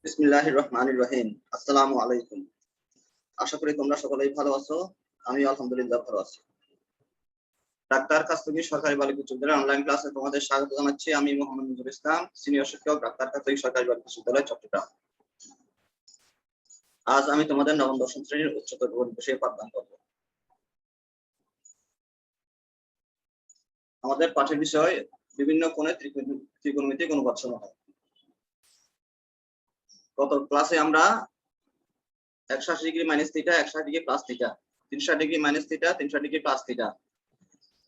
বিসমিল্লাহির রহমানির রহিম। আসসালামু আলাইকুম। আশা করি তোমরা সকলেই ভালো আছো। আমি আলহামদুলিল্লাহ ভালো আছি। ডাক্তার কাস্তগী সরকারি বালিকা উচ্চ বিদ্যালয়ের অনলাইন ক্লাসে তোমাদের স্বাগত জানাচ্ছি। আমি মোহাম্মদ নজরুল ইসলাম, সিনিয়র শিক্ষক, ডাক্তার কাস্তগী সরকারি বালিকা উচ্চ বিদ্যালয়, চট্টগ্রাম। আজ আমি তোমাদের নবম দশম শ্রেণীর উচ্চতর গণিত বিষয়ে পাঠদান করব। আমাদের পাঠের বিষয় বিভিন্ন কোণে ত্রিকোণমিতিক অনুপাত সমূহ। গত ক্লাসে আমরা 180 degree minus theta, 160 degree plus theta, 360 degree minus theta, 360 degree plus theta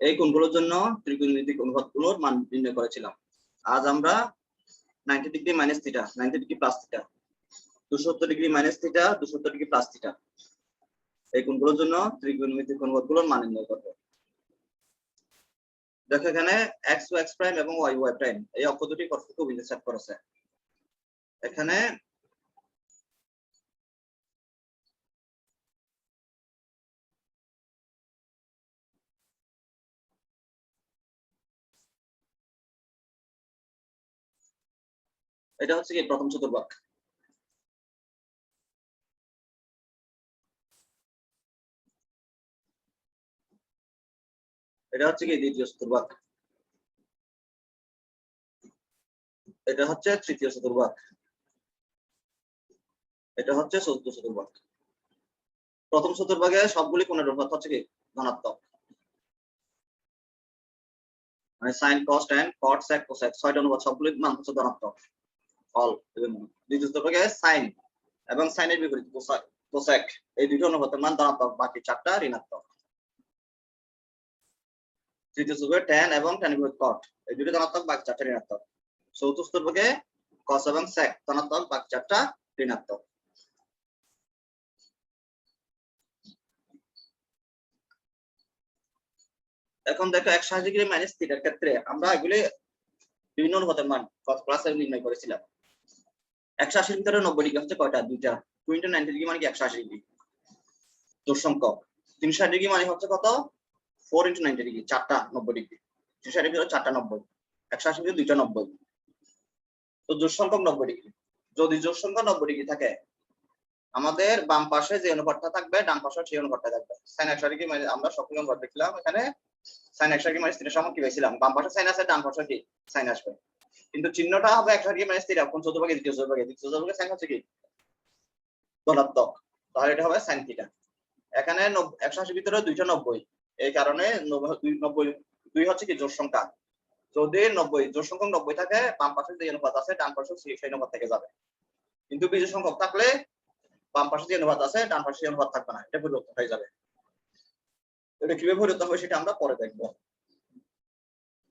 এই কোণগুলোর জন্য ত্রিকোণমিতিক অনুপাতগুলোর মান নির্ণয় করেছিলাম। আজ আমরা 90 degree minus theta, 90 degree plus theta, 270 degree minus theta, 270 degree plus theta এই কোণগুলোর জন্য ত্রিকোণমিতিক অনুপাতগুলোর মান নির্ণয় করব। দেখো এখানে x ও x প্রাইম এবং y y প্রাইম এই অক্ষ দুটি পরস্পরকে ইন্টারসেক্ট করেছে। এখানে এটা হচ্ছে কি প্রথম চতুর্ভাগ, এটা হচ্ছে কি দ্বিতীয় চতুর্ভাগ, এটা হচ্ছে তৃতীয় চতুর্ভাগ, এটা হচ্ছে চতুর্থ চতুর্ভাগ। প্রথম চতুর্ভাগে সবগুলি কোণের অনুপাত হচ্ছে কি ধনাত্মক, মানে sin cos tan cot sec cosec ছয়টা অনুপাত সবগুলির মান হচ্ছে ধনাত্মক অল। দ্বিতীয় চতুর্ভাগে sin এবং sin এর বিপরীত cosec এই দুটো অনুপাতের মান ধনাত্মক, বাকি চারটা ঋণাত্মক। তৃতীয় চতুর্ভাগে tan এবং tan এর বিপরীত cot এই দুটো ধনাত্মক, বাকি চারটা ঋণাত্মক। চতুর্থ চতুর্ভাগে cos এবং sec ধনাত্মক, বাকি চারটা ঋণাত্মক। এখন দেখো 160 ডিগ্রি মাইনাস থিটার ক্ষেত্রে আমরা এগুলি বিভিন্ন অনুপাতের মান গত ক্লাসে নির্ণয় করেছিলাম। 180 ভিতরে 90 ডিগ্রি হচ্ছে কয়টা? দুইটা। 2 * 90 ডিগ্রি মানে কি 180 ডিগ্রি জোড় সংখ্যক। 360 ডিগ্রি মানে হচ্ছে কত? 4 * 90 ডিগ্রি, চারটা 90 ডিগ্রি। 360 ভিতরে চারটা 90, 180 ভিতরে দুইটা 90, তো জোড় সংখ্যক 90 ডিগ্রি। যদি জোড় সংখ্যা 90 ডিগ্রি থাকে আমাদের বাম পাশে যে অনুপাতটা থাকবে ডান পাশে সেই অনুপাতটা থাকবে। sin 180 ডিগ্রি মানে আমরা সবগুলো অনুপাত দেখলাম, এখানে sin 180 ডিগ্রি মানে থিটা সমান কি পেয়েছিলাম? বাম পাশে sin আছে, ডান পাশে কি sin আসবে, কিন্তু চিহ্নটা হবে 180 ডিগ্রি মাইনাস থিটা। কোন চতুর্ভাগে? দ্বিতীয় চতুর্ভাগে। দ্বিতীয় চতুর্ভাগে sin হচ্ছে কি ধনাত্মক, তাহলে এটা হবে sin থিটা। এখানে 180 ভিতরে দুইটা 90, এই কারণে 2 হচ্ছে কি জোড় সংখ্যা। যদি 90 জোড় সংখ্যক 90 থাকে বাম পাশে যে অনুপাত আছে ডান পাশে সেই অনুপাত থেকে যাবে, কিন্তু বিজোড় সংখ্যক থাকলে বাম পাশে যে অনুপাত আছে ডান পাশে সেই অনুপাত থাকবে না, এটা পরিবর্তন হয়ে যাবে। এটা কিভাবে পরিবর্তন হবে সেটা আমরা পরে দেখব।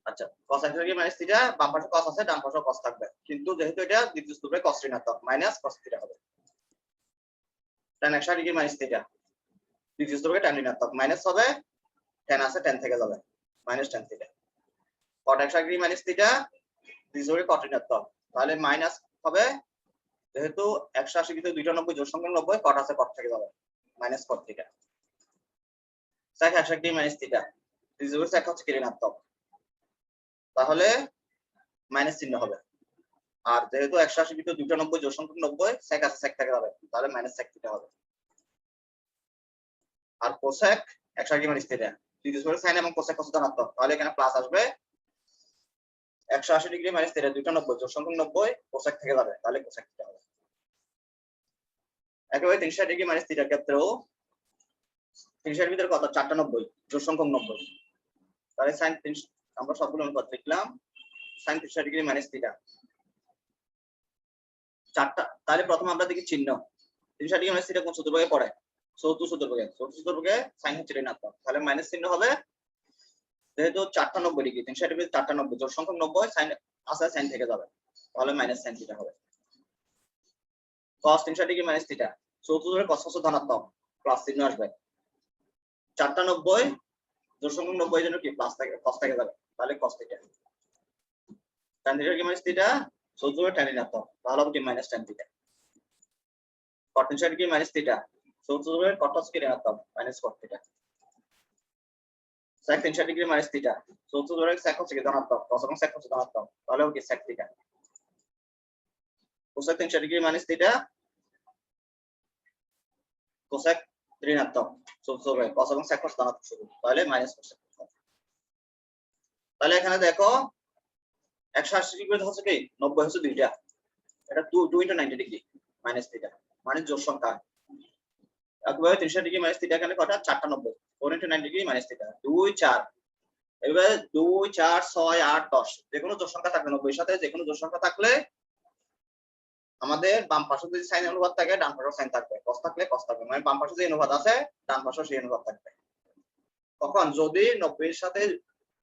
আচ্ছা, cos 180 ডিগ্রি মাইনাস থিটা, বাম পাশে cos আছে ডান পাশে cos থাকবে, কিন্তু যেহেতু এটা দ্বিতীয় স্তরে cos ঋণাত্মক মাইনাস cos থিটা হবে। tan 180 ডিগ্রি মাইনাস থিটা, দ্বিতীয় স্তরে tan ঋণাত্মক মাইনাস হবে, tan আছে tan থেকে যাবে minus tan theta. cot 180 degree minus theta, দ্বিতীয় স্তরে cot ঋণাত্মক, তাহলে মাইনাস হবে, যেহেতু 180 ভিতরে দুইটা 90 জোড় সংখ্যা 90, cot আছে cot থেকে যাবে minus cot theta. sec 180 degree minus theta, দ্বিতীয় স্তরে sec হচ্ছে ঋণাত্মক, তাহলে মাইনাস চিহ্ন হবে। আর যেহেতু 180 ভিতরে দুইটা 90 জোড় সংখ্যক 90, sec আছে sec থেকে যাবে, তাহলে মাইনাস sec থিটা হবে। আর cosec 180 ডিগ্রি মাইনাস থিটা, দ্বিতীয় স্তরে sin এবং cosec হচ্ছে ধনাত্মক, তাহলে এখানে প্লাস আসবে। 180 ডিগ্রি মাইনাস থিটা দুইটা 90 জোড় সংখ্যক 90, cosec থেকে যাবে, তাহলে cosec থিটা হবে। একেবারে 360 ডিগ্রি মাইনাস থিটার ক্ষেত্রেও 360 ভিতরে কত? চারটা 90 জোড় সংখ্যক 90, তাহলে sin আমরা সবগুলো অনুপাত লিখলাম। sin 360 ডিগ্রি মাইনাস থিটা চারটা, তাহলে প্রথমে আমরা দেখি চিহ্ন। 360 ডিগ্রি মাইনাস থিটা কোন চতুর্ভাগে পড়ে? চতুর্থ চতুর্ভাগে। চতুর্থ চতুর্ভাগে sin হচ্ছে ঋণাত্মক, তাহলে মাইনাস চিহ্ন হবে। যেহেতু চারটা 90 ডিগ্রি, 360 ডিগ্রি চারটা 90 জোড় সংখ্যক 90, sin আছে sin থেকে যাবে, তাহলে মাইনাস sin থিটা হবে। cos 360 ডিগ্রি মাইনাস থিটা, চতুর্থ চতুর্ভাগে cos হচ্ছে ধনাত্মক, প্লাস চিহ্ন আসবে। চারটা 90 জোড় সংখ্যক 90 এর জন্য কি প্লাস থাকে, cos থেকে যাবে, তাহলে cos থিটা। tan থিটা কি মাইনাস থিটা, চতুর্থ চতুর্ভাগে tan ঋণাত্মক, তাহলে হবে কি minus tan theta. cot 360 degree minus theta, চতুর্থ চতুর্ভাগে cot হচ্ছে ঋণাত্মক, minus cot theta. sec 360 degree minus theta, চতুর্থ চতুর্ভাগে sec হচ্ছে ধনাত্মক, cos এবং sec হচ্ছে ধনাত্মক, তাহলে হবে কি sec theta. Cosec 360 degree minus theta cosec ঋণাত্মক হবে cos এবং sec cos ধনাত্মক শুরু তাহলে মাইনাস কোসেক। তাহলে এখানে দেখো 180 ডিগ্রি হচ্ছে কি 90 হচ্ছে দুইটা, এটা 2 into 90 ডিগ্রি মাইনাস থিটা মানে জোড় সংখ্যা। একবারে 360 ডিগ্রি মাইনাস থিটা এখানে কটা 4টা 90 4 into 90 ডিগ্রি মাইনাস থিটা 2 4 এবারে 2 4 6 8 10 যে কোনো জোড় সংখ্যা থাকবে 90 এর সাথে যে কোনো জোড় সংখ্যা থাকলে আমাদের বাম পাশে যদি সাইন অনুপাত থাকে ডান পাশে সাইন থাকবে, cos থাকলে cos থাকবে, মানে বাম পাশে যে অনুপাত আছে ডান পাশে সেই অনুপাত থাকবে। তখন যদি 90 এর সাথে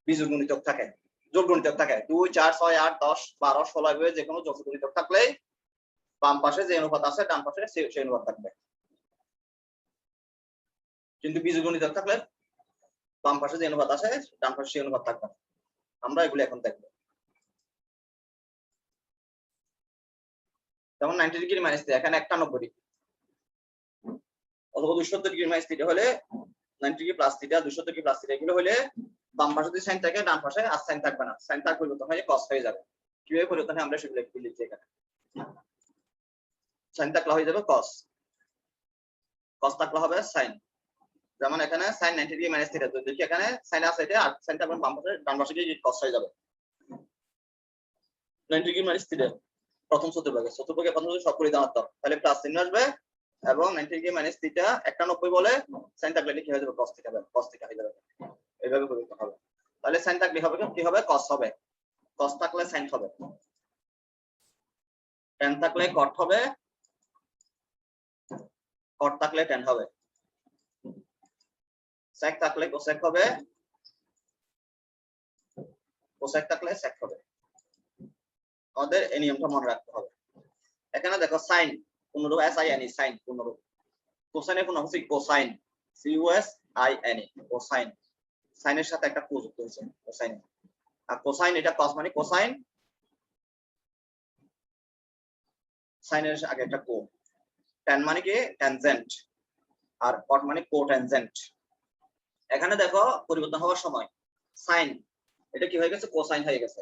বিজোড় গুণিতক থাকে যোগ গুণিতক থাকে 2 4 6 8 10 12 16 এভাবে যে কোনো যোগ গুণিতক থাকলে বাম পাশে যে অনুপাত আছে ডান পাশে সেই অনুপাত থাকবে। কিন্তু বিজোড় গুণিতক থাকলে বাম পাশে যে অনুপাত আছে ডান পাশে সেই অনুপাত থাকবে না। আমরা এগুলো এখন দেখব। যেমন 90 ডিগ্রি মাইনাস থিটা এখানে একটা 90 ডিগ্রি অথবা 270 ডিগ্রি মাইনাস থিটা হলে 90 degree plus theta 270 degree plus theta এগুলো হলে বাম পাশে যদি সাইন থাকে ডান পাশে আর সাইন থাকবে না, সাইন থাকবে পরিবর্তন হয়ে cos হয়ে যাবে। কিভাবে পরিবর্তন হয় আমরা সেগুলো একটু লিখছি এখানে। সাইন থাকলে হয়ে যাবে cos, cos থাকলে হবে সাইন। যেমন এখানে sin 90 ডিগ্রি মাইনাস থিটা যদি দেখি এখানে সাইন আছে এটা আর সাইন থাকবে বাম পাশে ডান পাশে গিয়ে cos হয়ে যাবে। 90 ডিগ্রি মাইনাস থিটা প্রথম চতুর্ভাগে প্রথম সব পরিধানাত্মক তাহলে প্লাস চিহ্ন আসবে এবং 90 ডিগ্রি মাইনাস থিটা একটা 90 বলে সাইন থাকলে কি হয়ে যাবে cos থিটা হবে, cos থিটা হয়ে যাবে। এইভাবে পরিবর্তন হবে। তাহলে সাইন থাকলে হবে কি হবে cos হবে, cos থাকলে সাইন হবে, tan থাকলে cot হবে, cot থাকলে tan হবে, sec থাকলে cosec হবে, cosec থাকলে sec হবে। আমাদের এই নিয়মটা মনে রাখতে হবে। এখানে দেখো সাইন পূর্ণরূপ sin সাইন পূর্ণরূপ, কোসাইনের পূর্ণরূপ হচ্ছে কোসাইন COSIN কোসাইন, সাইনের সাথে একটা কো যুক্ত হয়েছে কোসাইন। আর কোসাইন এটা cos মানে কোসাইন, সাইনের আগে একটা কো, tan মানে কি ট্যানজেন্ট আর cot মানে কোট্যানজেন্ট। এখানে দেখো পরিবর্তন হওয়ার সময় সাইন এটা কি হয়ে গেছে কোসাইন হয়ে গেছে,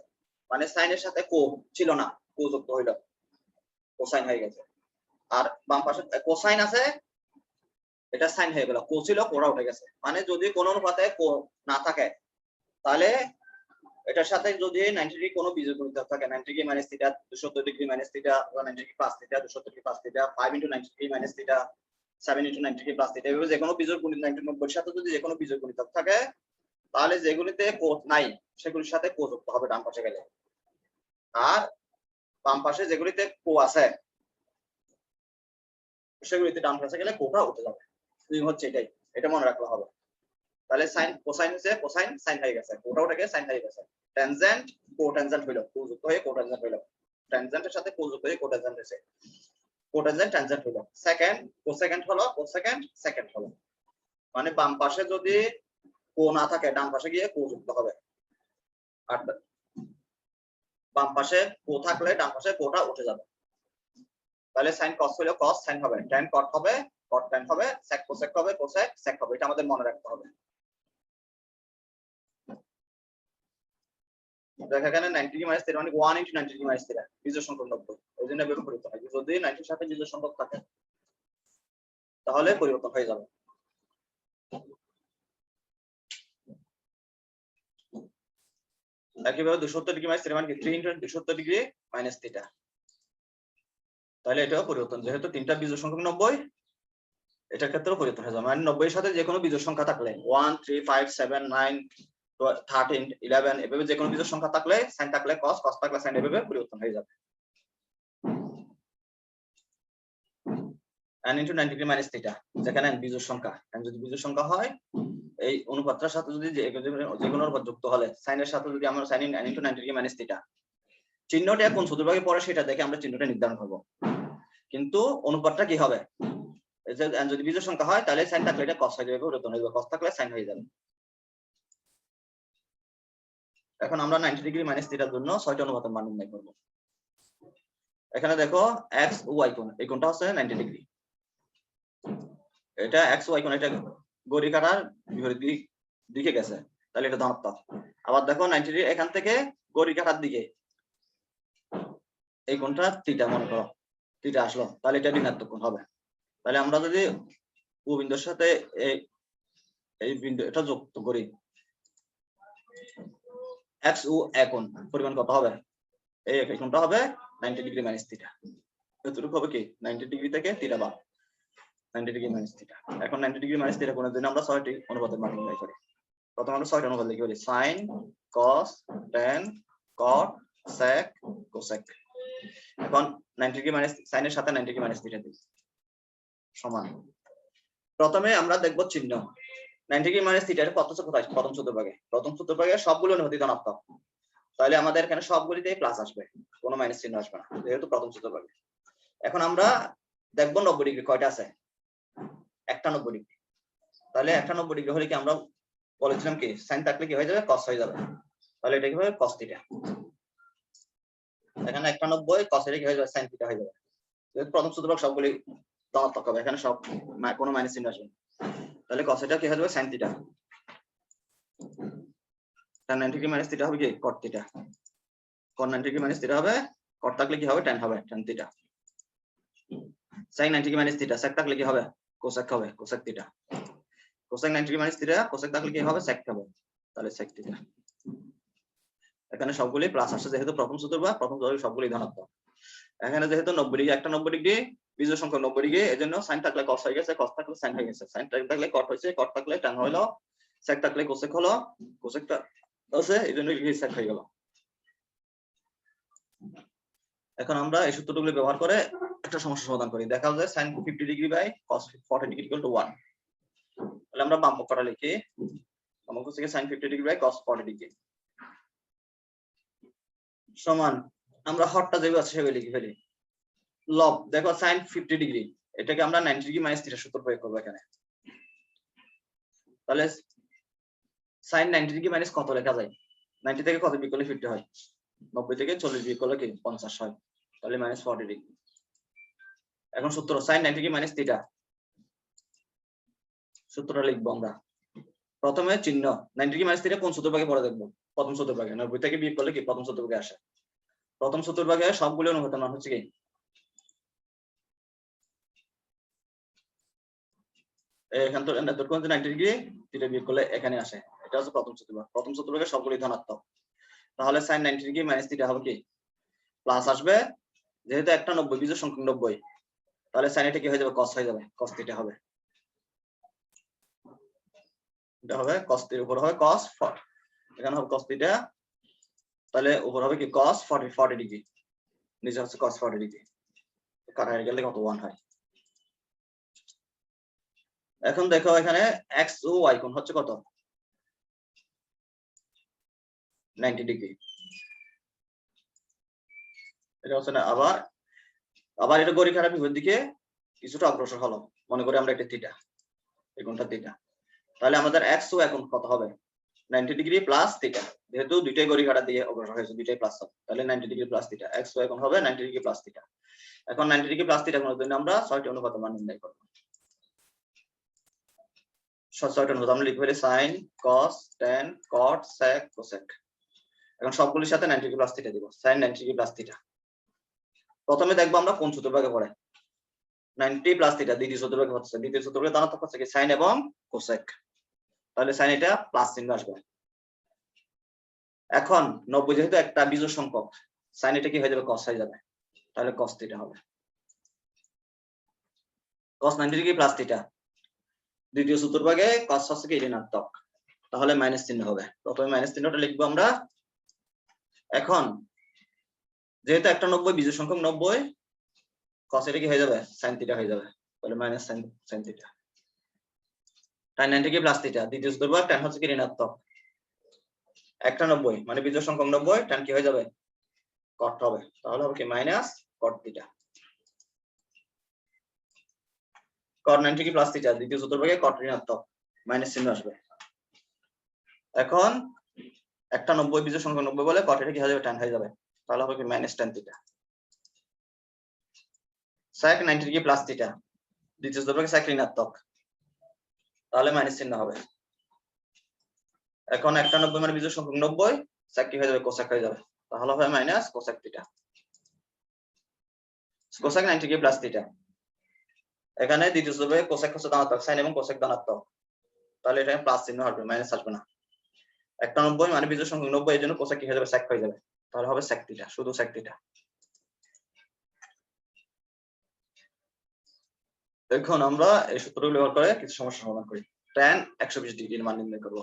মানে সাইনের সাথে কো ছিল না কো যুক্ত হইল কোসাইন হয়ে গেছে। আর বাম পাশে কোসাইন আছে এটা সাইন হয়ে গেল, কো ছিল কোরা উঠে গেছে। মানে যদি কোন অনুপাতে কো না থাকে তাহলে এটার সাথে যদি 90 ডিগ্রি কোনো বিজোড় গুণিতক থাকে 90 degree minus theta 270 degree minus theta 90 degree plus theta 270 degree plus theta 5 into 90 degree minus theta 7 into 90 degree plus theta এভাবে যে কোনো বিজোড় গুণিতক 90 এর সাথে যদি যে কোনো বিজোড় গুণিতক থাকে তাহলে যেগুলিতে কো নাই সেগুলির সাথে কো যুক্ত হবে ডান পাশে গেলে, আর বাম পাশে যেগুলিতে কো আছে সেগুলিতে ডান পাশে গেলে কোটা উঠে যাবে। নিয়ম হচ্ছে এটাই, এটা মনে রাখতে হবে। তাহলে সাইন কোসাইন হচ্ছে কোসাইন সাইন হয়ে গেছে, কোটা উঠে গেছে সাইন হয়ে গেছে, ট্যানজেন্ট কোট্যানজেন্ট হইলো কো যুক্ত হয়ে কোট্যানজেন্ট হইলো, ট্যানজেন্টের সাথে কো যুক্ত হয়ে কোট্যানজেন্ট হইছে, কোট্যানজেন্ট ট্যানজেন্ট হইলো। সেকেন্ড কোসেকেন্ড হলো কোসেকেন্ড সেকেন্ড হলো, মানে বাম পাশে যদি কো না থাকে ডান পাশে গিয়ে কো যুক্ত হবে, আর বাম পাশে কো থাকলে ডান পাশে কোটা উঠে যাবে। তাহলে সাইন cos হলো cos সাইন হবে, tan cot হবে cot tan হবে, sec cosec হবে cosec sec হবে, এটা আমাদের মনে রাখতে হবে। দেখো এখানে 90 ডিগ্রি মাইনাস থিটা মানে 1 into 90 ডিগ্রি মাইনাস থিটা বিজোড় সংখ্যক 90, ওই জন্য এভাবে পরিবর্তন হয়। যদি 90 এর সাথে বিজোড় সংখ্যক থাকে তাহলে পরিবর্তন হয়ে যাবে। একইভাবে 270 ডিগ্রি মাইনাস থিটা মানে 3 into 270 ডিগ্রি মাইনাস থিটা, তাহলে এটাও পরিবর্তন, যেহেতু তিনটা বিজোড় সংখ্যক 90 এটার ক্ষেত্রেও পরিবর্তন হয়ে যাবে। মানে 90 এর সাথে যে কোনো বিজোড় সংখ্যা থাকলে 1 3 5 7 9 13 11 এভাবে যে কোনো বিজোড় সংখ্যা থাকলে সাইন থাকলে cos cos থাকলে সাইন এভাবে পরিবর্তন হয়ে যাবে। n into 90 degree minus theta যেখানে n বিজোড় সংখ্যা, n যদি বিজোড় সংখ্যা হয় এই অনুপাতটার সাথে যদি যে কোনো অনুপাত যুক্ত হলে সাইনের সাথে যদি আমরা sin n into 90 degree minus theta চিহ্নটা কোন চতুর্ভাগে পড়ে সেটা দেখে আমরা চিহ্নটা নির্ধারণ করব, কিন্তু অনুপাতটা কি হবে এই যে n যদি বিজোড় সংখ্যা হয় তাহলে সাইন থাকলে এটা cos হয়ে যাবে, পরিবর্তন হয়ে যাবে, cos থাকলে সাইন হয়ে যাবে। এখন আমরা 90 ডিগ্রি মাইনাস থিটার জন্য 6টা অনুপাতের মান নির্ণয় করব। এখানে দেখো x ও y কোণ, এই কোণটা হচ্ছে 90 ডিগ্রি, এটা x y কোণ, এটা ঘড়ি কাটার বিপরীত দিকে গেছে তাহলে এটা ধনাত্মক। আবার দেখো 90 ডিগ্রি এখান থেকে ঘড়ি কাটার দিকে এই কোণটা থিটা মনে করো, থিটা আসলো, তাহলে এটা ঋণাত্মক কোণ হবে। তাহলে আমরা যদি ও বিন্দুর সাথে এই বিন্দু এটা যুক্ত করি, এক্স ও এ কোণ পরিমাণ কত হবে? এই কোণটা হবে 90 ডিগ্রি মাইনাস থিটা। এতটুকু হবে কি 90 ডিগ্রি থেকে থিটা বাদ 90 ডিগ্রি মাইনাস থিটা। এখন 90 ডিগ্রি মাইনাস থিটা কোণের জন্য আমরা 6টি অনুপাতের মান নির্ণয় করি। প্রথমে আমরা 6টি অনুপাত লিখে ফেলি, sin cos tan cot sec cosec। এখন 90 ডিগ্রি মাইনাস sin এর সাথে 90 ডিগ্রি মাইনাস থিটা দিই সমান। প্রথমে আমরা দেখব চিহ্ন 90 ডিগ্রি মাইনাস থিটা এর কত কোথায়? প্রথম চতুর্ভাগে। প্রথম চতুর্ভাগে সবগুলো অনুপাত ধনাত্মক, তাহলে আমাদের এখানে সবগুলিতেই প্লাস আসবে, কোনো মাইনাস চিহ্ন আসবে না যেহেতু প্রথম চতুর্ভাগে। এখন আমরা দেখব 90 ডিগ্রি কয়টা আছে? একটা 90 ডিগ্রি। তাহলে একটা 90 ডিগ্রি হলে কি আমরা বলেছিলাম কি sin থাকলে কি হয়ে যাবে? cos হয়ে যাবে। তাহলে এটা কি হবে? cos theta. এখানে একটা 90 cos এর কি হয়ে যাবে? sin থিটা হয়ে যাবে। যেহেতু প্রথম চতুর্ভাগ সবগুলি ধনাত্মক হবে, এখানে সব কোনো মাইনাস চিহ্ন আসবে না। তাহলে cos এটা কি হয়ে যাবে? sin theta. tan 90 degree minus theta হবে কি? cot theta. cot 90 degree minus theta হবে, cot থাকলে কি হবে? tan হবে, tan theta. sin 90 degree minus theta, sec থাকলে কি হবে? cosec হবে, cosec theta. cosec 90 degree minus theta, cosec থাকলে কি হবে? sec হবে, তাহলে sec থিটা। এখানে সবগুলি প্লাস আসছে যেহেতু প্রথম চতুর্ভাগ, প্রথম চতুর্ভাগ সবগুলি ধনাত্মক। এখানে যেহেতু 90 ডিগ্রি, একটা 90 ডিগ্রি বিজোড় সংখ্যা 90 ডিগ্রি, এজন্য sin থাকলে cos হয়ে গেছে, cos থাকলে sin হয়ে গেছে, sin থাকলে cot হয়েছে, cot থাকলে tan হলো, sec থাকলে cosec হলো, cosec টা আছে এজন্য কি sec হয়ে গেল। এখন আমরা এই সূত্রগুলো ব্যবহার করে একটা সমস্যা সমাধান করি। দেখা যায় sin 50 degree by cos 40 degree equal to 1। তাহলে আমরা বাম পক্ষটা লিখি, বাম পক্ষ থেকে sin 50 degree by cos 40 degree সমান, আমরা হরটা যেভাবে আছে সেভাবে লিখে ফেলি। লব দেখো sin 50 ডিগ্রি, এটাকে আমরা 90 ডিগ্রি মাইনাস থিটা সূত্র প্রয়োগ করব এখানে। তাহলে sin 90 ডিগ্রি মাইনাস কত লেখা যায়? 90 থেকে কত বিয়োগ করলে 50 হয়? 90 থেকে 40 বিয়োগ করলে কি 50 হয়, তাহলে মাইনাস 40 ডিগ্রি। এখন সূত্র sin 90 ডিগ্রি মাইনাস থিটা, সূত্রটা লিখবো আমরা। প্রথমে চিহ্ন 90 ডিগ্রি মাইনাস থিটা কোন চতুর্ভাগে পড়ে দেখবো? প্রথম চতুর্ভাগে। 90 থেকে বিয়োগ করলে কি প্রথম চতুর্ভাগে আসে। প্রথম চতুর্ভাগে সবগুলো অনুপাতের মান হচ্ছে কি এখান থেকে 90 ডিগ্রি থিটা বিয়োগ করলে এখানে আসে, এটা হচ্ছে প্রথম চতুর্ভাগ। প্রথম চতুর্ভাগে সবগুলি ধনাত্মক, তাহলে sin 90 ডিগ্রি মাইনাস থিটা হবে কি প্লাস আসবে, যেহেতু একটা 90 বিজোড় সংখ্যা 90, তাহলে sin এটা কি হয়ে যাবে? cos হয়ে যাবে, cos থিটা হবে। এটা হবে cos এর উপর হবে cos, এখানে হবে cos থিটা, তাহলে উপর হবে কি cos 40 ডিগ্রি, নিচে হচ্ছে cos 40 ডিগ্রি, কাটা হয়ে গেলে কত 1 হয়। এখন দেখো এখানে x ও y কোণ হচ্ছে কত? 90 ডিগ্রি। এটা হচ্ছে না, আবার এটা গড়ি কাটার বিপরীত দিকে কিছুটা অগ্রসর হলো, মনে করি আমরা এটা থিটা, এই কোণটা থিটা। তাহলে আমাদের x ও এখন কত হবে? 90 ডিগ্রি প্লাস থিটা, যেহেতু দুইটাই গড়ি কাটা দিয়ে অগ্রসর হয়েছে, দুইটাই প্লাস হবে, তাহলে 90 ডিগ্রি প্লাস থিটা, x ও এখন হবে 90 ডিগ্রি প্লাস থিটা। এখন 90 ডিগ্রি প্লাস থিটা কোণের জন্য আমরা 6টি অনুপাতের মান নির্ণয় করব। 6টি অনুপাত আমরা লিখে ফেলি sin cos tan cot sec cosec। এখন সবগুলোর সাথে 90 ডিগ্রি প্লাস থিটা দিব, sin 90 ডিগ্রি প্লাস থিটা। প্রথমে দেখবো আমরা কোন চতুর্ভাগে পড়ে। 90 প্লাস থিটা দ্বিতীয় চতুর্ভাগে হচ্ছে, দ্বিতীয় চতুর্ভাগে ধনাত্মক হচ্ছে কি sin এবং cosec, তাহলে sin এটা প্লাস চিহ্ন আসবে। এখন 90 যেহেতু একটা বিজোড় সংখ্যক, sin এটা কি হয়ে যাবে? cos হয়ে যাবে, তাহলে cos থিটা হবে। cos 90 ডিগ্রি প্লাস থিটা, দ্বিতীয় চতুর্ভাগে cos হচ্ছে কি ঋণাত্মক, তাহলে মাইনাস চিহ্ন হবে। প্রথমে মাইনাস চিহ্নটা লিখবো আমরা। এখন যেহেতু একটা 90 বিজোড় সংখ্যক 90, cos এটা কি হয়ে যাবে? sin থিটা হয়ে যাবে, তাহলে minus sin theta. tan 90 degree plus theta, দ্বিতীয় চতুর্ভাগ tan হচ্ছে কি ঋণাত্মক, একটা 90 মানে বিজোড় সংখ্যক 90, tan কি হয়ে যাবে? cot হবে, তাহলে হবে কি minus cot theta. cot 90 degree plus theta, দ্বিতীয় চতুর্ভাগে cot ঋণাত্মক, মাইনাস চিহ্ন আসবে। এখন একটা 90 বিজোড় সংখ্যক 90 বলে cot এটা কি হয়ে যাবে? tan হয়ে যাবে, তাহলে হবে কি minus tan theta. sec 90 degree plus theta, দ্বিতীয় চতুর্ভাগে sec ঋণাত্মক, তাহলে মাইনাস চিহ্ন হবে। এখন একটা 90 মানে বিজোড় সংখ্যক 90, sec কি হয়ে যাবে? cosec হয়ে যাবে, তাহলে হবে minus cosec theta. Cosec 90 degree plus theta. এখানে দ্বিতীয় চতুর্ভাগে কোসেক হচ্ছে ধনাত্মক, সাইন এবং কোসেক ধনাত্মক, তাহলে এটা প্লাস চিহ্ন আসবে, মাইনাস আসবে না। 190 মানে বিজোড় সংখ্যা 90, এই জন্য কোসেক কি হয়ে যাবে, সেক হয়ে যাবে, তাহলে হবে সেক থিটা, শুধু সেক থিটা। এখন আমরা এই সূত্রগুলো ব্যবহার করে কিছু সমস্যা সমাধান করি। tan 120 ডিগ্রির মান নির্ণয় করব।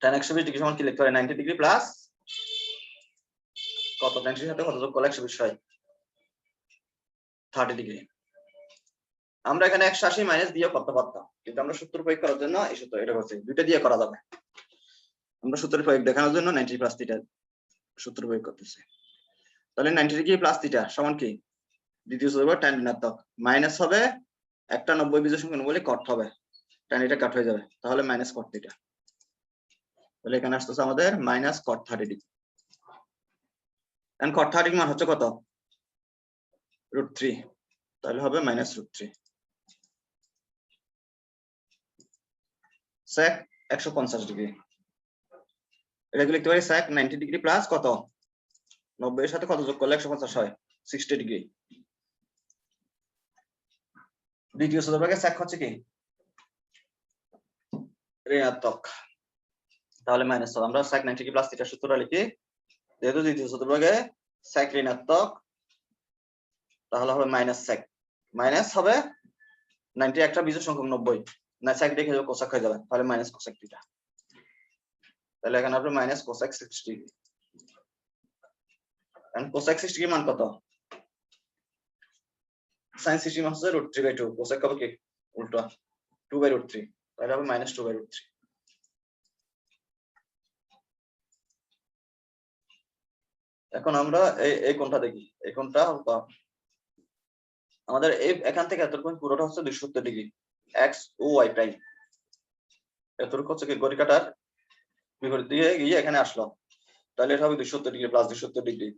tan 120 ডিগ্রি সমান কি লিখতে হয়, 90 ডিগ্রি প্লাস কত, 90 এর সাথে কত যোগ করলে 120 হয়, 30 ডিগ্রি। আমরা এখানে 180 মাইনাস দিয়ে করতে পারতাম, কিন্তু আমরা সূত্র প্রয়োগ করার জন্য এই সূত্র এটা করছি, দুইটা দিয়ে করা যাবে। আমরা সূত্রের প্রয়োগ দেখানোর জন্য 90 প্লাস থিটা সূত্র প্রয়োগ করতেছি। তাহলে 90 ডিগ্রি প্লাস থিটা সমান কি, দ্বিতীয় চতুর্ভাগ tan ঋণাত্মক, মাইনাস হবে একটা 90 বিজোড় সংখ্যা 90 কট হবে, tan এটা কাট হয়ে যাবে, তাহলে মাইনাস কট থিটা। তাহলে এখানে আসতেছে আমাদের মাইনাস কট 30 ডিগ্রি। এখন কট 30 মান হচ্ছে কত, √3, তাহলে হবে মাইনাস √3। sec 150 ডিগ্রি, এটাকে লিখতে পারি sec 90 ডিগ্রি প্লাস কত, 90 এর সাথে কত যোগ করলে 150 হয়, 60 ডিগ্রি। দ্বিতীয় চতুর্ভাগে sec হচ্ছে কি, ঋণাত্মক, তাহলে মাইনাস হবে। আমরা sec 90 ডিগ্রি প্লাস থিটা সূত্রটা লিখি, যেহেতু দ্বিতীয় চতুর্ভাগে sec ঋণাত্মক, তাহলে হবে মাইনাস sec, মাইনাস হবে 90 একটা বিজোড় সংখ্যা 90, না sec দেখে যাবে কোসেক হয়ে যাবে, তাহলে মাইনাস কোসেক থিটা। তাহলে এখানে হবে মাইনাস কোসেক 60 ডিগ্রি। এখন কোসেক 60 ডিগ্রি মান কত, sin 60 মান হচ্ছে √3/2, কোসেক হবে কি উল্টো 2/√3, তাহলে হবে মাইনাস 2/√3। এখন আমরা এই কোণটা দেখি, এই কোণটা আমাদের এখান থেকে এতটুকু পুরোটা হচ্ছে 270 ডিগ্রি, এক্স ও ওয়াই প্রাইম, এতটুকু হচ্ছে কি ঘড়ি কাটার বিপরীত দিকে গিয়ে এখানে আসলো, তাহলে এটা হবে 270 ডিগ্রি প্লাস 270 ডিগ্রি।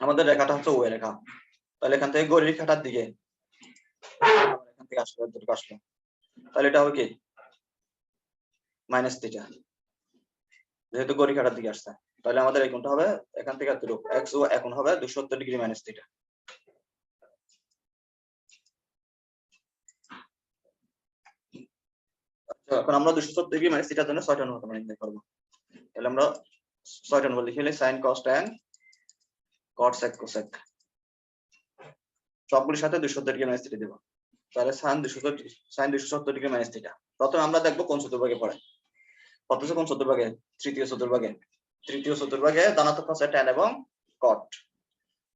আমাদের রেখাটা হচ্ছে ওয়াই রেখা, তাহলে এখান থেকে ঘড়ির কাটার দিকে এখান থেকে আসলো, এতটুকু আসলো, তাহলে এটা হবে কি মাইনাস থিটা, যেহেতু ঘড়ি কাটার দিকে আসছে, তাহলে আমাদের এই কোণটা হবে এখান থেকে এতটুকু এক্স ও এখন হবে 270 ডিগ্রি মাইনাস থিটা। এখন আমরা 270 ডিগ্রি মাইনাস থিটার জন্য 6টা অনুপাত নির্ণয় করব। তাহলে আমরা 6টা অনুপাত লিখে sin cos tan cot sec cosec, সবগুলোর সাথে 270 ডিগ্রি মাইনাস থিটা দেব, তাহলে sin 270 ডিগ্রি মাইনাস থিটা। প্রথমে আমরা দেখব কোন চতুর্ভাগে পড়ে, অথচ কোন চতুর্ভাগে, তৃতীয় চতুর্ভাগে। তৃতীয় চতুর্ভাগে ধনাত্মক আছে tan এবং cot,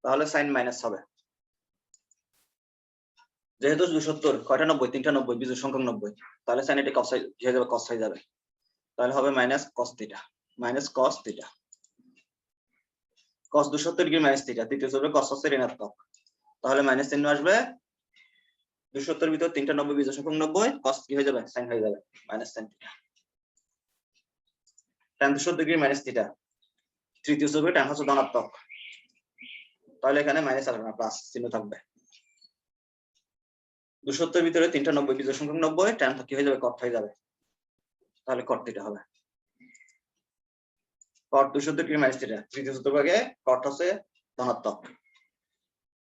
তাহলে sin মাইনাস হবে, যেহেতু 270 কয়টা 90, 3টা 90 বিজোড় সংখ্যক 90, তাহলে sin এটা cos হয়ে যাবে, cos হয়ে যাবে, তাহলে হবে minus cos theta, minus cos theta. cos 270 degree minus theta, তৃতীয় চতুর্ভাগে cos হচ্ছে ঋণাত্মক, তাহলে মাইনাস চিহ্ন আসবে, 270 এর ভিতর 3টা 90 বিজোড় সংখ্যক 90, cos কি হয়ে যাবে, sin হয়ে যাবে, minus sin theta. tan 270 degree minus theta, তৃতীয় চতুর্ভাগে tan হচ্ছে ধনাত্মক, তাহলে এখানে মাইনাস আসবে না, প্লাস চিহ্ন থাকবে। 270 এর ভিতরে 3টা 90 বিজোড় সংখ্যক 90, tan কি হয়ে যাবে, cot হয়ে যাবে, তাহলে cot থিটা হবে। cot 270 ডিগ্রি মাইনাস থিটা, তৃতীয় চতুর্ভাগে cot হচ্ছে ধনাত্মক,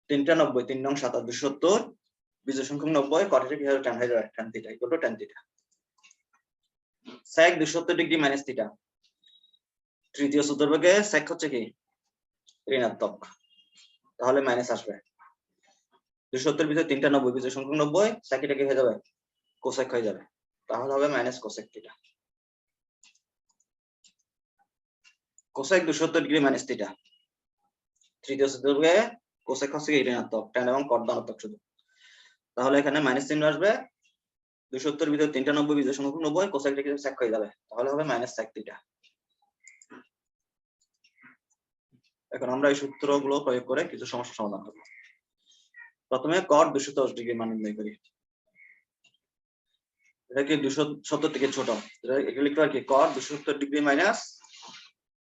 3টা 90, 3 নং 7 270 বিজোড় সংখ্যক 90, cot এটা কি হবে, tan হয়ে যাবে, tan theta equal to tan theta. sec 270 degree minus theta, তৃতীয় চতুর্ভাগে sec হচ্ছে কি ঋণাত্মক, তাহলে মাইনাস আসবে, 270 এর ভিতরে 3টা 90 বিজোড় সংখ্যক 90, sec এটা কি হয়ে যাবে, কোসেক হয়ে যাবে, তাহলে হবে minus cosec theta. Cosec 270 degree minus theta, তৃতীয় চতুর্ভাগে কোসেক হচ্ছে কি ঋণাত্মক, tan এবং cot ধনাত্মক শুধু, তাহলে এখানে মাইনাস চিহ্ন আসবে, 270 এর ভিতরে 3টা 90 বিজোড় সংখ্যক 90, কোসেক এটা কি sec হয়ে যাবে, তাহলে হবে মাইনাস sec থিটা। এখন আমরা এই সূত্রগুলো প্রয়োগ করে কিছু সমস্যা সমাধান করব। প্রথমে cot 210 ডিগ্রি মান নির্ণয় করি, এটা কি 270 থেকে ছোট, এটা লিখতে পারি কি cot 270 ডিগ্রি মাইনাস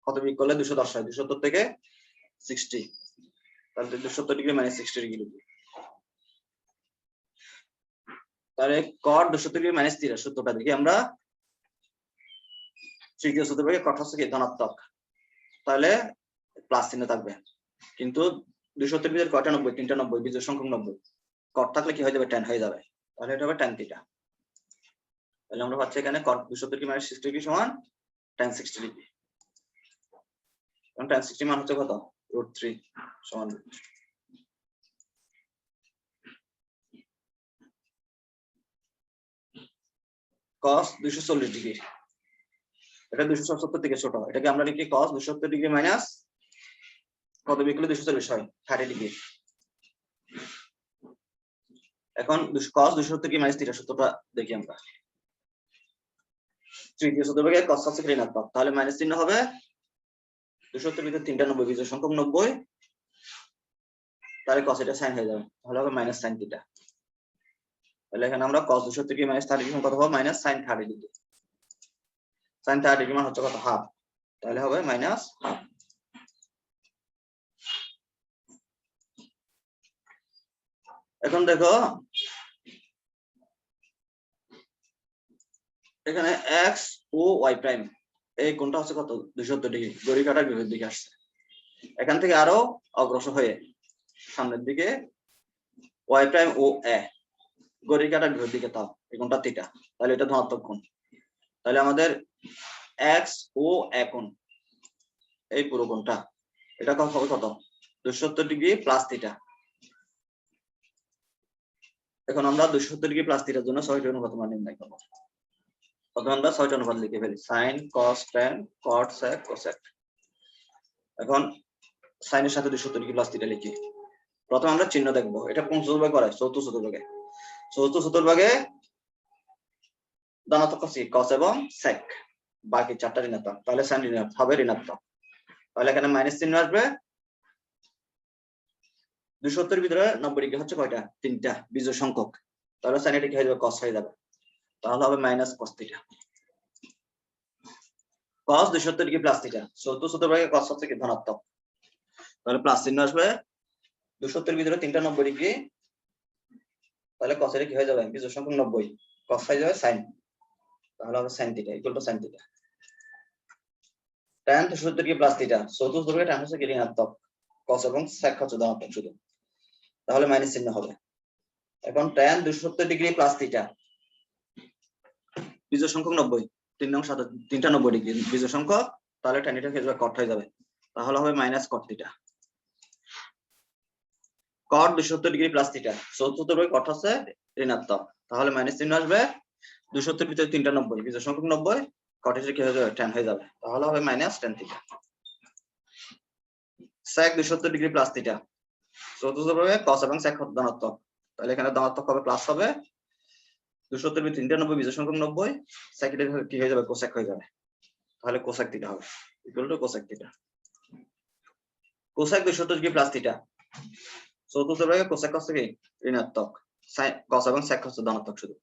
কত বিয়োগ করলে 210 হয়, 270 থেকে 60, তাহলে 270 ডিগ্রি মাইনাস 60 ডিগ্রি লিখি। তাহলে cot 270 ডিগ্রি মাইনাস থিটা সূত্রটা দেখি আমরা, তৃতীয় চতুর্ভাগে cot হচ্ছে কি ধনাত্মক, তাহলে প্লাস চিহ্ন থাকবে, কিন্তু 270 ভিতরে কয়টা 90? 3টা 90, বিজোড় সংখ্যক 90, কট থাকলে কি হয়ে যাবে? tan হয়ে যাবে। তাহলে এটা হবে tan থিটা। তাহলে আমরা পাচ্ছি এখানে cot 270 ডিগ্রি - 60 ডিগ্রি সমান tan 60 ডিগ্রি। কারণ tan 60 মান হচ্ছে কত? √3 সমান cos 240 ডিগ্রি। এটা 270 থেকে ছোট, এটাকে আমরা লিখি cos 270 ডিগ্রি মাইনাস কত বিয়োগ করলে 240 হয়? 30 ডিগ্রি। এখন cos 270 ডিগ্রি মাইনাস থিটা সূত্রটা দেখি আমরা। তৃতীয় সূত্র থেকে cos হচ্ছে ঋণাত্মক, তাহলে মাইনাস চিহ্ন হবে। 270 ভিতরে 3টা 90, বিজোড় সংখ্যক 90, তাহলে cos এটা sin হয়ে যাবে, তাহলে হবে মাইনাস sin থিটা। তাহলে এখানে আমরা cos 270 ডিগ্রি মাইনাস 30 ডিগ্রি কত হবে? Minus sin 30 degree. sin 30 degree মান হচ্ছে কত? হাফ, তাহলে হবে মাইনাস হাফ। এখন দেখো এখানে x ও y প্রাইম এই কোণটা হচ্ছে কত? 270 ডিগ্রি, ঘড়ি কাঁটার বিপরীত দিকে আসছে। এখান থেকে আরো অগ্রসর হয়ে সামনের দিকে y প্রাইম ও a ঘড়ি কাঁটার বিপরীত দিকে, তাও এই কোণটা থিটা, তাহলে এটা ধনাত্মক কোণ। তাহলে আমাদের x ও a কোণ, এই পুরো কোণটা এটা কত হবে? কত? 270 ডিগ্রি প্লাস থিটা। এখন আমরা 270 ডিগ্রি প্লাস থিটার জন্য 6টি অনুপাত মান নির্ণয় করব। প্রথমে আমরা 6টি অনুপাত লিখে ফেলি, sin cos tan cot sec cosec। এখন sin এর সাথে 270 ডিগ্রি প্লাস থিটা লিখি। প্রথমে আমরা চিহ্ন দেখব, এটা কোন চতুর্ভাগে করে? চতুর্থ চতুর্ভাগে। চতুর্থ চতুর্ভাগে ধনাত্মক আছে cos এবং sec, বাকি 4টা ঋণাত্মক, তাহলে sin ঋণাত্মক হবে ঋণাত্মক। তাহলে এখানে মাইনাস চিহ্ন আসবে। 270 ভিতরে 90 ডিগ্রি হচ্ছে কয়টা? 3টা বিজোড় সংখ্যক, তাহলে sin এটা কি হয়ে যাবে? cos হয়ে যাবে, তাহলে হবে minus cos theta. cos 270 degree plus theta, চতুর্থ চতুর্ভাগে cos হচ্ছে কি ধনাত্মক, তাহলে প্লাস চিহ্ন আসবে। 270 ভিতরে 3টা 90 ডিগ্রি, তাহলে cos এর কি হয়ে যাবে? বিজোড় সংখ্যক 90, cos হয়ে যাবে sin, তাহলে হবে sin theta equal to sin theta. tan 270 degree plus theta, চতুর্থ চতুর্ভাগে tan হচ্ছে কি ঋণাত্মক, cos এবং sec হচ্ছে ধনাত্মক শুধু, তাহলে মাইনাস চিহ্ন হবে। এখন tan 270 ডিগ্রি প্লাস থিটা, বিজোড় সংখ্যক 90, 3 নং 7, 3টা 90 ডিগ্রি বিজোড় সংখ্যক, তাহলে tan এটা হয়ে যাবে cot হয়ে যাবে, তাহলে হবে minus cot theta. cot 270 degree plus theta, চতুর্থ চতুর্ভাগে cot হচ্ছে ঋণাত্মক, তাহলে মাইনাস চিহ্ন আসবে। 270 ভিতরে 3টা 90, বিজোড় সংখ্যক 90, cot এর কি হয়ে যাবে? tan হয়ে যাবে, তাহলে হবে minus tan theta. sec 270 degree plus theta, চতুর্থ চতুর্ভাগে cos এবং sec ধনাত্মক, তাহলে এখানে ধনাত্মক হবে প্লাস হবে। 270 ভিতরে 3টা 90, বিজোড় সংখ্যক 90, sec এর কি হয়ে যাবে? cosec হয়ে যাবে, তাহলে cosec থিটা হবে equal to cosec theta. cosec 270 degree plus theta, চতুর্থ ভাগে cosec হচ্ছে কি ঋণাত্মক, cos এবং sec হচ্ছে ধনাত্মক শুধু,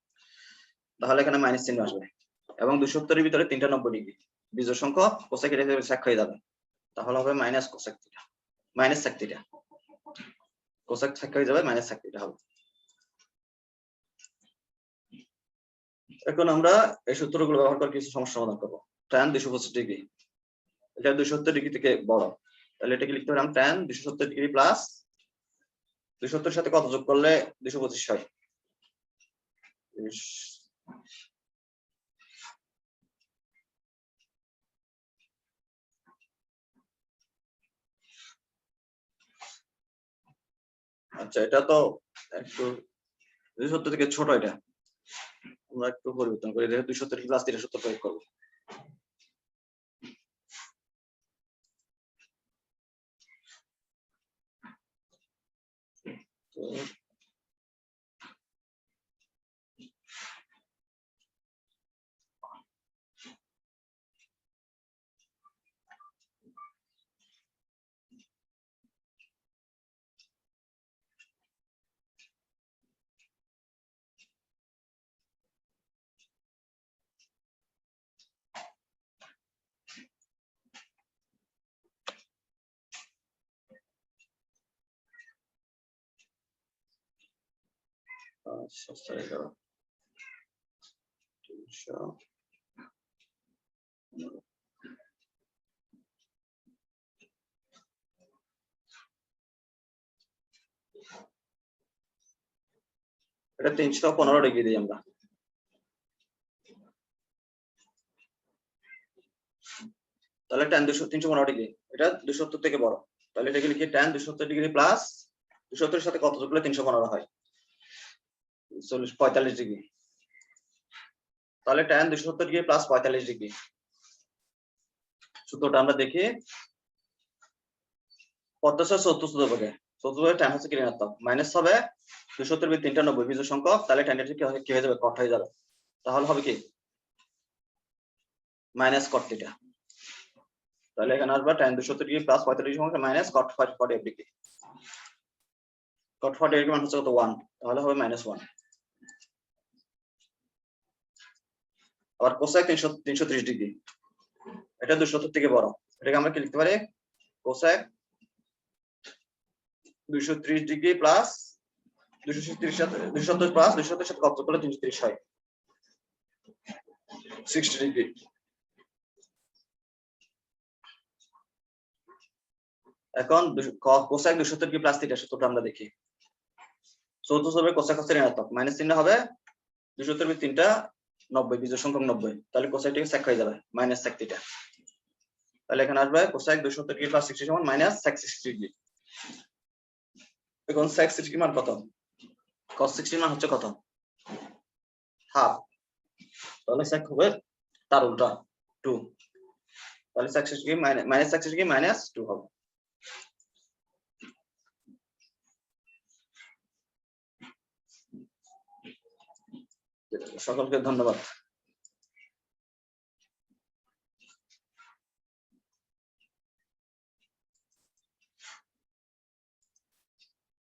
তাহলে এখানে মাইনাস চিহ্ন আসবে। এবং 270 এর ভিতরে 3টা 90 ডিগ্রি বিজোড় সংখ্যক, cosec এর হিসেবে sec হয়ে যাবে, তাহলে হবে minus cosec theta, minus sec theta. cosec sec হয়ে যাবে, মাইনাস sec থিটা হবে। এখন আমরা এই সূত্রগুলো ব্যবহার করে কিছু সমস্যা সমাধান করব। tan 225 ডিগ্রি, এটা 270 ডিগ্রি থেকে বড়, তাহলে এটাকে লিখতে পারলাম tan 270 ডিগ্রি প্লাস 270 এর সাথে কত যোগ করলে 225 হয়? আচ্ছা, এটা তো একটু 270 থেকে ছোট, এটা আমরা একটু পরিবর্তন করে 270 প্লাস 370 প্রয়োগ করব। তো এটা 315 ডিগ্রি দিই আমরা। তাহলে tan 315 ডিগ্রি, এটা 270 থেকে বড়, তাহলে এটা লিখি tan 270 ডিগ্রি প্লাস 270 এর সাথে কত যোগ করলে 315 হয়, 45 ডিগ্রি। তাহলে tan 270 ডিগ্রি প্লাস 45 ডিগ্রি, সূত্রটা আমরা দেখি। 50 চতুর্থভাগে tan হচ্ছে কি ঋণাত্মক, মাইনাস হবে 270 এর 3টা 90 বিজোড় সংখ্যক, তাহলে tan এর কি হয়ে যাবে, কট হয়ে যাবে। তাহলে হবে কি মাইনাস কট থিটা। তাহলে এখানে আসবে tan 270 ডিগ্রি প্লাস 45 ডিগ্রি সমান minus cot 45 degree. cot 45 degree মান হচ্ছে কত 1, তাহলে হবে -1। আবার cosec 330 ডিগ্রি, এটা 270 থেকে বড়, এটাকে আমরা কি লিখতে পারি, cosec 230 ডিগ্রি প্লাস 230 সাথে 270 প্লাস 270 সাথে কত করলে 330 হয়, 60 ডিগ্রি। এখন cosec 270 ডিগ্রি প্লাস থিটা সূত্রটা আমরা দেখি। চতুর্থ হবে cosec হচ্ছে ঋণাত্মক, মাইনাস চিহ্ন হবে 270 এর 3টা 90 বিজোড় সংখ্যক 90, তাহলে cosec থেকে sec হয়ে যাবে মাইনাস sec থিটা। তাহলে এখানে আসবে cosec 270 ডিগ্রি প্লাস 60 সমান মাইনাস sec 60 ডিগ্রি। এখন sec 60 মান কত, cos 60 মান হচ্ছে কত, হাফ, তাহলে sec হবে তার উল্টা 2, তাহলে sec 60 degree minus sec 60 degree minus 2 হবে। সকলকে ধন্যবাদ।